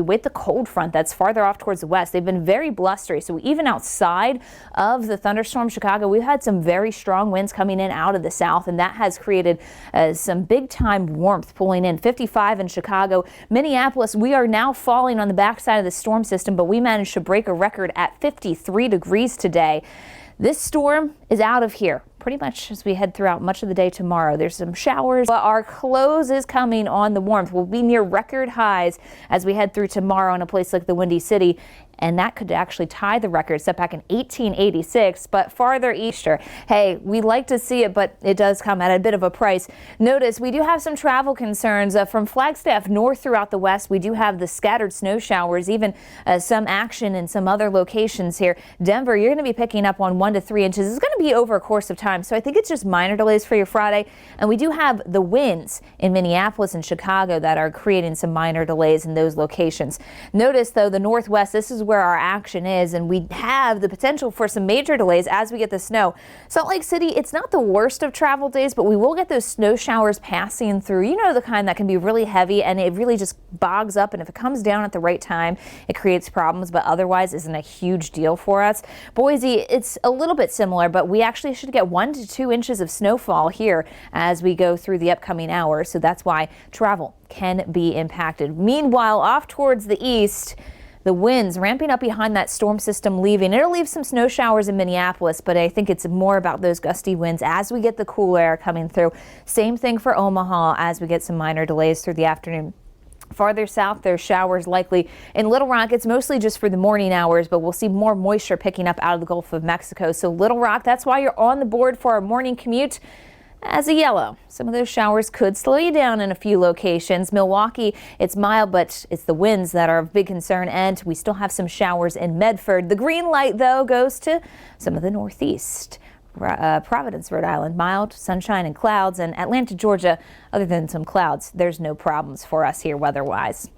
With the cold front that's farther off towards the west, they've been very blustery. So even outside of the thunderstorm Chicago, we've had some very strong winds coming in out of the south, and that has created some big time warmth pulling in. 55 in Chicago. Minneapolis, we are now falling on the backside of the storm system, but we managed to break a record at 53 degrees today. This storm is out of here pretty much as we head throughout much of the day tomorrow. There's some showers, but our close is coming on the warmth. We'll be near record highs as we head through tomorrow in a place like the Windy City, and that could actually tie the record set back in 1886, but farther easter. Hey, we like to see it, but it does come at a bit of a price. Notice we do have some travel concerns from Flagstaff north throughout the west. We do have the scattered snow showers, even some action in some other locations here. Denver, you're going to be picking up on 1 to 3 inches. It's going to be over a course of time. So I think it's just minor delays for your Friday. And we do have the winds in Minneapolis and Chicago that are creating some minor delays in those locations. Notice, though, the northwest, this is where our action is, and we have the potential for some major delays as we get the snow. Salt Lake City, it's not the worst of travel days, but we will get those snow showers passing through. You know, the kind that can be really heavy and it really just bogs up. And if it comes down at the right time, it creates problems, but otherwise isn't a huge deal for us. Boise, it's a little bit similar, but we actually should get 1 to 2 inches of snowfall here as we go through the upcoming hours. So that's why travel can be impacted. Meanwhile, off towards the east, the winds ramping up behind that storm system leaving. It'll leave some snow showers in Minneapolis, but I think it's more about those gusty winds as we get the cool air coming through. Same thing for Omaha as we get some minor delays through the afternoon. Farther south, there's showers likely in Little Rock. It's mostly just for the morning hours, but we'll see more moisture picking up out of the Gulf of Mexico. So Little Rock, that's why you're on the board for our morning commute as a yellow. Some of those showers could slow you down in a few locations. Milwaukee, it's mild, but it's the winds that are of big concern, and we still have some showers in Medford. The green light, though, goes to some of the northeast. Providence, Rhode Island, mild, sunshine and clouds, and Atlanta, Georgia, other than some clouds, there's no problems for us here weather-wise.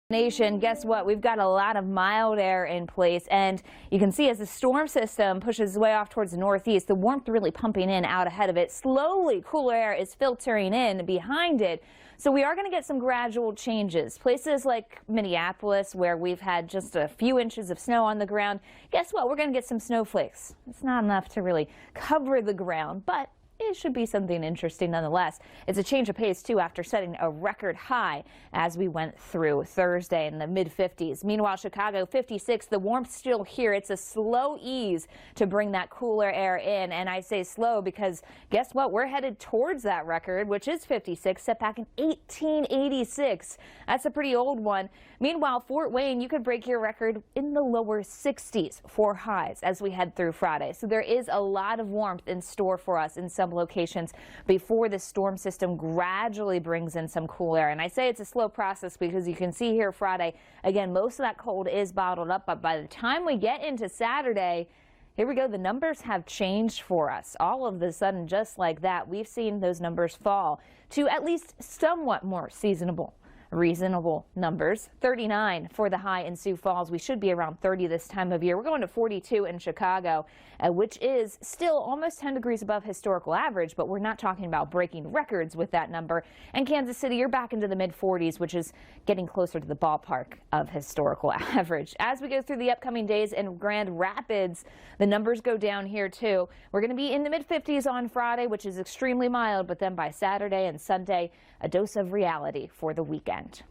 Nation, guess what? We've got a lot of mild air in place, and you can see as the storm system pushes way off towards the northeast, the warmth really pumping in out ahead of it. Slowly, cooler air is filtering in behind it. So we are going to get some gradual changes. Places like Minneapolis, where we've had just a few inches of snow on the ground, guess what? We're going to get some snowflakes. It's not enough to really cover the ground, but it should be something interesting nonetheless. It's a change of pace, too, after setting a record high as we went through Thursday in the mid-50s. Meanwhile, Chicago, 56. The warmth still here. It's a slow ease to bring that cooler air in. And I say slow because guess what? We're headed towards that record, which is 56, set back in 1886. That's a pretty old one. Meanwhile, Fort Wayne, you could break your record in the lower 60s for highs as we head through Friday. So there is a lot of warmth in store for us in some locations before the storm system gradually brings in some cool air. And I say it's a slow process because you can see here Friday, again, most of that cold is bottled up, but by the time we get into Saturday, here we go. The numbers have changed for us. All of a sudden, just like that, we've seen those numbers fall to at least somewhat more reasonable numbers. 39 for the high in Sioux Falls. We should be around 30 this time of year. We're going to 42 in Chicago, which is still almost 10 degrees above historical average, but we're not talking about breaking records with that number. And Kansas City, you're back into the mid-40s, which is getting closer to the ballpark of historical average. As we go through the upcoming days in Grand Rapids, the numbers go down here too. We're going to be in the mid-50s on Friday, which is extremely mild, but then by Saturday and Sunday, a dose of reality for the weekend.